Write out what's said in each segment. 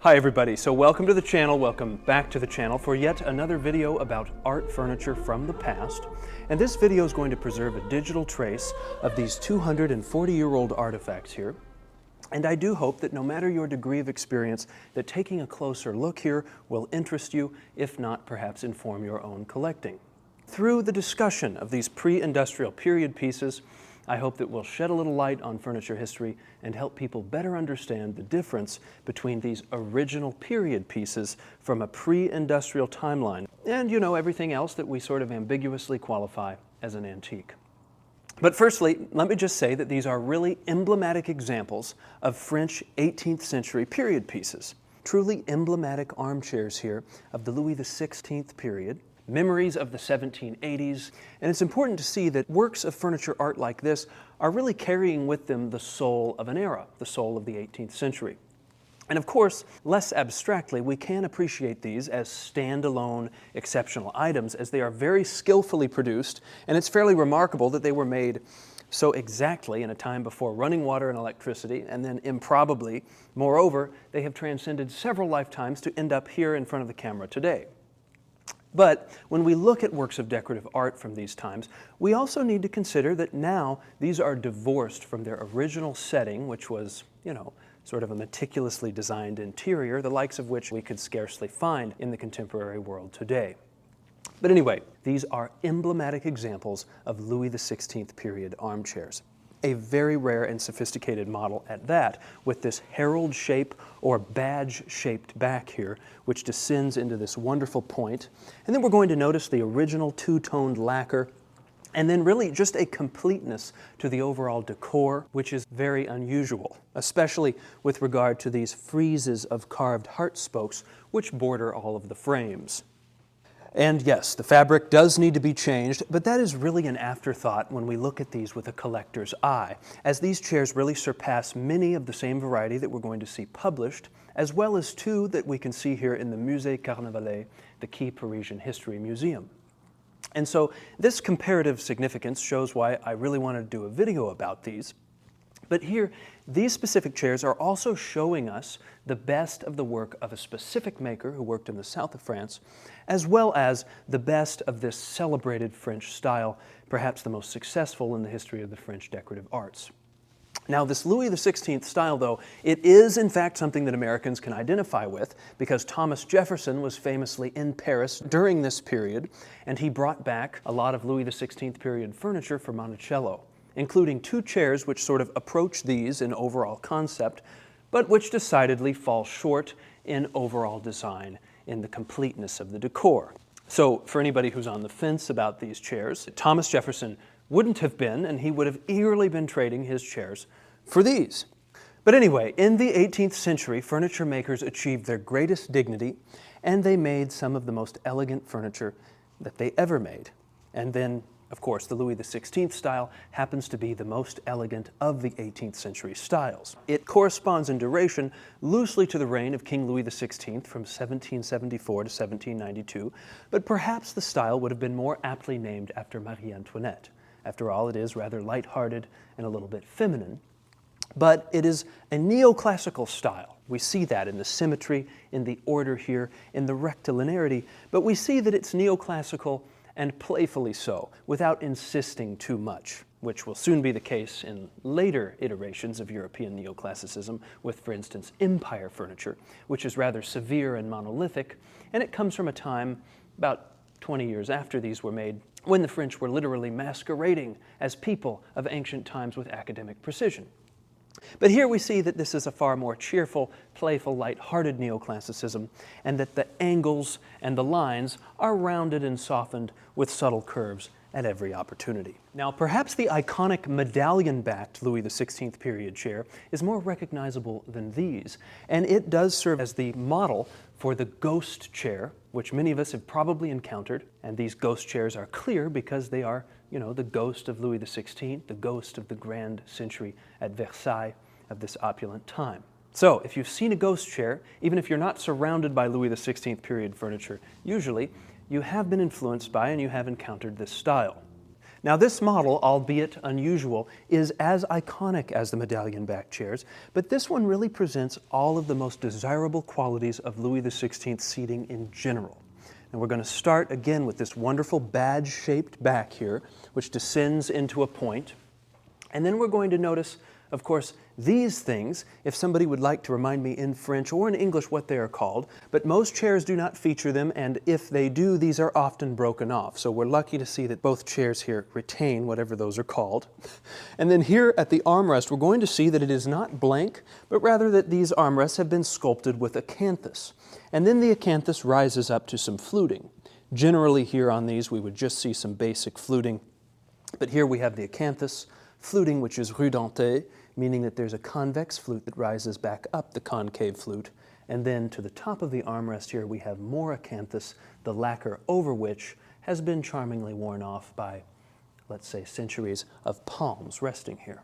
Hi everybody, so welcome to the channel, welcome back to the channel for yet another video about art furniture from the past. And this video is going to preserve a digital trace of these 240-year-old artifacts here. And I do hope that no matter your degree of experience, that taking a closer look here will interest you, if not perhaps inform your own collecting. Through the discussion of these pre-industrial period pieces, I hope that we'll shed a little light on furniture history and help people better understand the difference between these original period pieces from a pre-industrial timeline and, everything else that we sort of ambiguously qualify as an antique. But firstly, let me just say that these are really emblematic examples of French 18th century period pieces. Truly emblematic armchairs here of the Louis XVI period. Memories of the 1780s, and it's important to see that works of furniture art like this are really carrying with them the soul of an era, the soul of the 18th century. And of course, less abstractly, we can appreciate these as standalone, exceptional items as they are very skillfully produced, and it's fairly remarkable that they were made so exactly in a time before running water and electricity, and then improbably, moreover, they have transcended several lifetimes to end up here in front of the camera today. But when we look at works of decorative art from these times, we also need to consider that now these are divorced from their original setting, which was, sort of a meticulously designed interior, the likes of which we could scarcely find in the contemporary world today. But anyway, these are emblematic examples of Louis XVI period armchairs. A very rare and sophisticated model at that, with this herald shape or badge-shaped back here, which descends into this wonderful point. And then we're going to notice the original two-toned lacquer, and then really just a completeness to the overall decor, which is very unusual, especially with regard to these friezes of carved heart spokes, which border all of the frames. And yes, the fabric does need to be changed, but that is really an afterthought when we look at these with a collector's eye, as these chairs really surpass many of the same variety that we're going to see published, as well as two that we can see here in the Musée Carnavalet, the key Parisian history museum. And so this comparative significance shows why I really wanted to do a video about these. But here, these specific chairs are also showing us the best of the work of a specific maker who worked in the south of France, as well as the best of this celebrated French style, perhaps the most successful in the history of the French decorative arts. Now, this Louis XVI style, though, it is in fact something that Americans can identify with, because Thomas Jefferson was famously in Paris during this period, and he brought back a lot of Louis XVI period furniture for Monticello, including two chairs which sort of approach these in overall concept, but which decidedly fall short in overall design in the completeness of the decor. So for anybody who's on the fence about these chairs, Thomas Jefferson wouldn't have been, and he would have eagerly been trading his chairs for these. But anyway, in the 18th century, furniture makers achieved their greatest dignity, and they made some of the most elegant furniture that they ever made. And then, of course, the Louis XVI style happens to be the most elegant of the 18th century styles. It corresponds in duration loosely to the reign of King Louis XVI from 1774 to 1792, but perhaps the style would have been more aptly named after Marie Antoinette. After all, it is rather lighthearted and a little bit feminine. But it is a neoclassical style. We see that in the symmetry, in the order here, in the rectilinearity, but we see that it's neoclassical and playfully so, without insisting too much, which will soon be the case in later iterations of European neoclassicism with, for instance, empire furniture, which is rather severe and monolithic, and it comes from a time about 20 years after these were made, when the French were literally masquerading as people of ancient times with academic precision. But here we see that this is a far more cheerful, playful, light-hearted neoclassicism, and that the angles and the lines are rounded and softened with subtle curves at every opportunity. Now, perhaps the iconic medallion-backed Louis XVI period chair is more recognizable than these, and it does serve as the model for the ghost chair, which many of us have probably encountered. And these ghost chairs are clear because they are, the ghost of Louis XVI, the ghost of the grand century at Versailles of this opulent time. So, if you've seen a ghost chair, even if you're not surrounded by Louis XVI period furniture, usually you have been influenced by and you have encountered this style. Now this model, albeit unusual, is as iconic as the medallion back chairs, but this one really presents all of the most desirable qualities of Louis XVI seating in general. And we're going to start again with this wonderful badge-shaped back here, which descends into a point. And then we're going to notice, of course, these things, if somebody would like to remind me in French or in English what they are called, but most chairs do not feature them, and if they do, these are often broken off. So we're lucky to see that both chairs here retain whatever those are called. And then here at the armrest, we're going to see that it is not blank, but rather that these armrests have been sculpted with acanthus. And then the acanthus rises up to some fluting. Generally here on these, we would just see some basic fluting, but here we have the acanthus, fluting, which is rudente, meaning that there's a convex flute that rises back up the concave flute. And then to the top of the armrest here, we have more acanthus, the lacquer over which has been charmingly worn off by, let's say, centuries of palms resting here.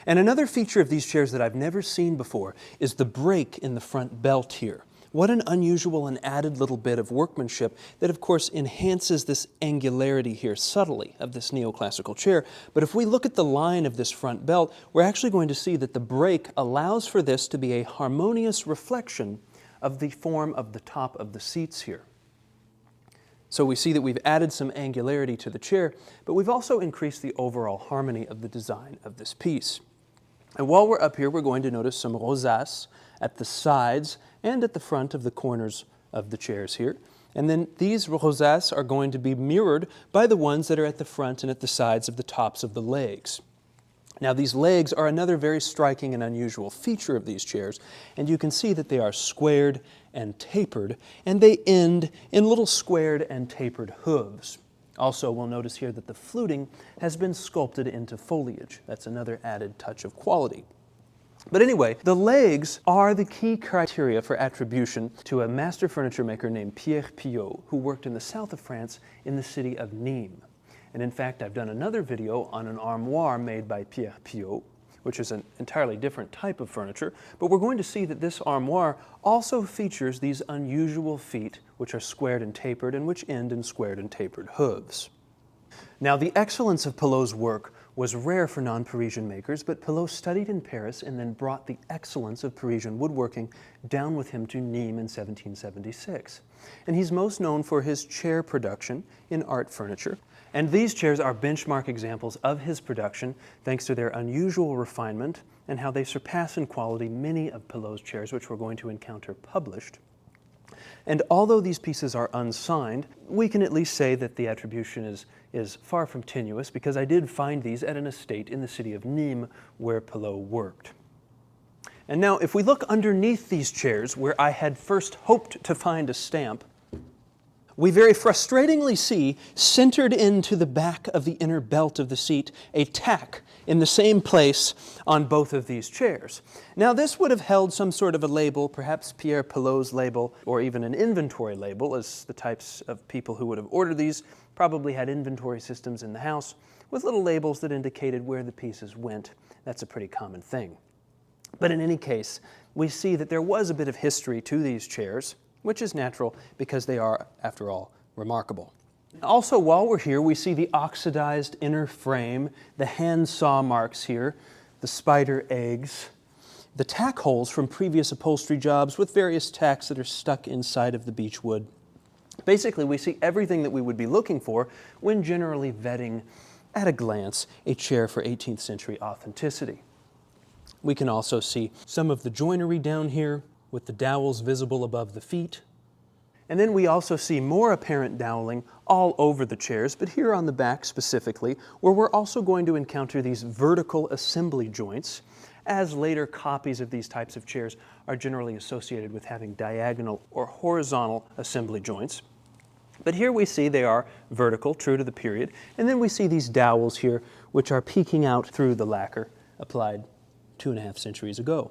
And another feature of these chairs that I've never seen before is the break in the front belt here. What an unusual and added little bit of workmanship that, of course, enhances this angularity here subtly of this neoclassical chair. But if we look at the line of this front belt, we're actually going to see that the break allows for this to be a harmonious reflection of the form of the top of the seats here. So we see that we've added some angularity to the chair, but we've also increased the overall harmony of the design of this piece. And while we're up here, we're going to notice some rosaces at the sides and at the front of the corners of the chairs here. And then these rosaces are going to be mirrored by the ones that are at the front and at the sides of the tops of the legs. Now these legs are another very striking and unusual feature of these chairs, and you can see that they are squared and tapered, and they end in little squared and tapered hooves. Also, we'll notice here that the fluting has been sculpted into foliage. That's another added touch of quality. But anyway, the legs are the key criteria for attribution to a master furniture maker named Pierre Piot, who worked in the south of France in the city of Nîmes. And in fact, I've done another video on an armoire made by Pierre Piot, which is an entirely different type of furniture, but we're going to see that this armoire also features these unusual feet, which are squared and tapered and which end in squared and tapered hooves. Now, the excellence of Pilot's work was rare for non-Parisian makers, but Pilot studied in Paris and then brought the excellence of Parisian woodworking down with him to Nîmes in 1776. And he's most known for his chair production in art furniture. And these chairs are benchmark examples of his production, thanks to their unusual refinement and how they surpass in quality many of Pilot's chairs, which we're going to encounter published. And although these pieces are unsigned, we can at least say that the attribution is far from tenuous, because I did find these at an estate in the city of Nîmes where Pilot worked. And now, if we look underneath these chairs, where I had first hoped to find a stamp, we very frustratingly see, centered into the back of the inner belt of the seat, a tack in the same place on both of these chairs. Now this would have held some sort of a label, perhaps Pierre Pilot's label, or even an inventory label, as the types of people who would have ordered these probably had inventory systems in the house with little labels that indicated where the pieces went. That's a pretty common thing. But in any case, we see that there was a bit of history to these chairs, which is natural because they are, after all, remarkable. Also, while we're here, we see the oxidized inner frame, the hand saw marks here, the spider eggs, the tack holes from previous upholstery jobs with various tacks that are stuck inside of the beech wood. Basically, we see everything that we would be looking for when generally vetting, at a glance, a chair for 18th century authenticity. We can also see some of the joinery down here, with the dowels visible above the feet. And then we also see more apparent doweling all over the chairs, but here on the back specifically, where we're also going to encounter these vertical assembly joints, as later copies of these types of chairs are generally associated with having diagonal or horizontal assembly joints. But here we see they are vertical, true to the period, and then we see these dowels here, which are peeking out through the lacquer applied 2.5 centuries ago.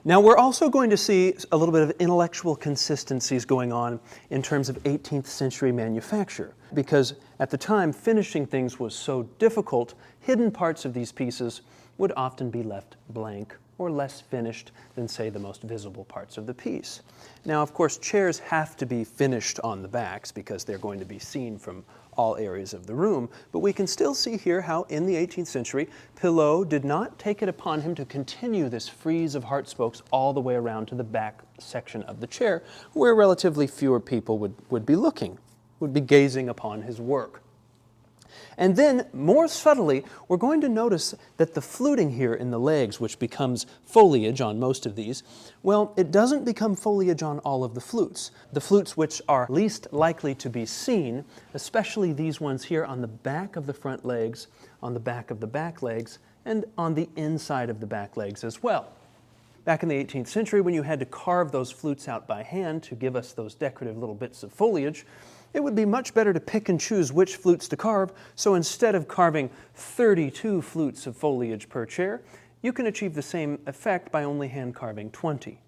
Now we're also going to see a little bit of intellectual consistencies going on in terms of 18th century manufacture, because at the time finishing things was so difficult, hidden parts of these pieces would often be left blank or less finished than, say, the most visible parts of the piece. Now, of course, chairs have to be finished on the backs because they're going to be seen from all areas of the room, but we can still see here how in the 18th century, Pillot did not take it upon him to continue this frieze of heart spokes all the way around to the back section of the chair, where relatively fewer people would be looking, would be gazing upon his work. And then, more subtly, we're going to notice that the fluting here in the legs, which becomes foliage on most of these, well, it doesn't become foliage on all of the flutes. The flutes which are least likely to be seen, especially these ones here on the back of the front legs, on the back of the back legs, and on the inside of the back legs as well. Back in the 18th century, when you had to carve those flutes out by hand to give us those decorative little bits of foliage, it would be much better to pick and choose which flutes to carve, so instead of carving 32 flutes of foliage per chair, you can achieve the same effect by only hand carving 20.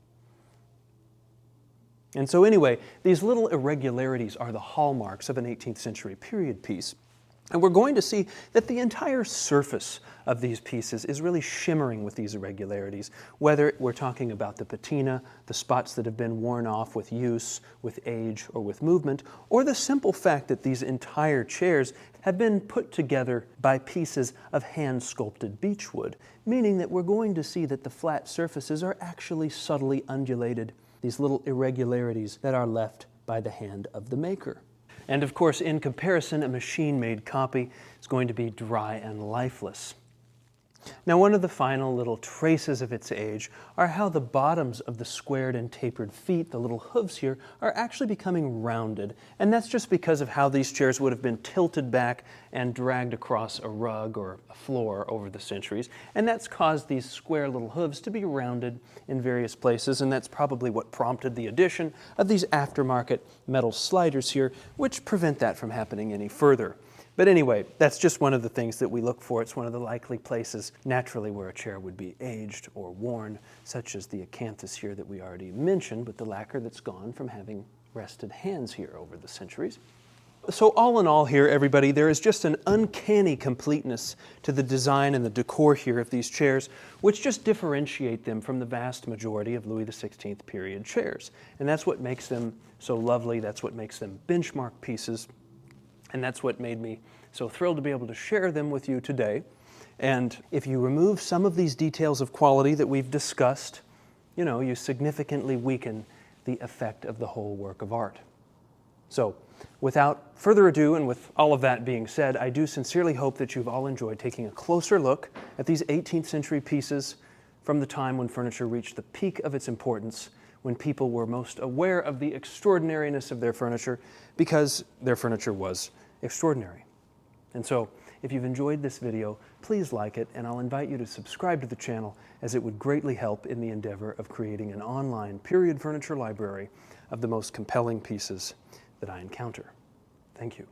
And so anyway, these little irregularities are the hallmarks of an 18th century period piece. And we're going to see that the entire surface of these pieces is really shimmering with these irregularities, whether we're talking about the patina, the spots that have been worn off with use, with age, or with movement, or the simple fact that these entire chairs have been put together by pieces of hand-sculpted beechwood, meaning that we're going to see that the flat surfaces are actually subtly undulated, these little irregularities that are left by the hand of the maker. And of course, in comparison, a machine-made copy is going to be dry and lifeless. Now, one of the final little traces of its age are how the bottoms of the squared and tapered feet, the little hooves here, are actually becoming rounded. And that's just because of how these chairs would have been tilted back and dragged across a rug or a floor over the centuries. And that's caused these square little hooves to be rounded in various places, and that's probably what prompted the addition of these aftermarket metal sliders here, which prevent that from happening any further. But anyway, that's just one of the things that we look for. It's one of the likely places naturally where a chair would be aged or worn, such as the acanthus here that we already mentioned, with the lacquer that's gone from having rested hands here over the centuries. So all in all here, everybody, there is just an uncanny completeness to the design and the decor here of these chairs, which just differentiate them from the vast majority of Louis XVI period chairs. And that's what makes them so lovely. That's what makes them benchmark pieces. And that's what made me so thrilled to be able to share them with you today. And if you remove some of these details of quality that we've discussed, you significantly weaken the effect of the whole work of art. So, without further ado, and with all of that being said, I do sincerely hope that you've all enjoyed taking a closer look at these 18th century pieces from the time when furniture reached the peak of its importance, when people were most aware of the extraordinariness of their furniture because their furniture was extraordinary. And so, if you've enjoyed this video, please like it, and I'll invite you to subscribe to the channel, as it would greatly help in the endeavor of creating an online period furniture library of the most compelling pieces that I encounter. Thank you.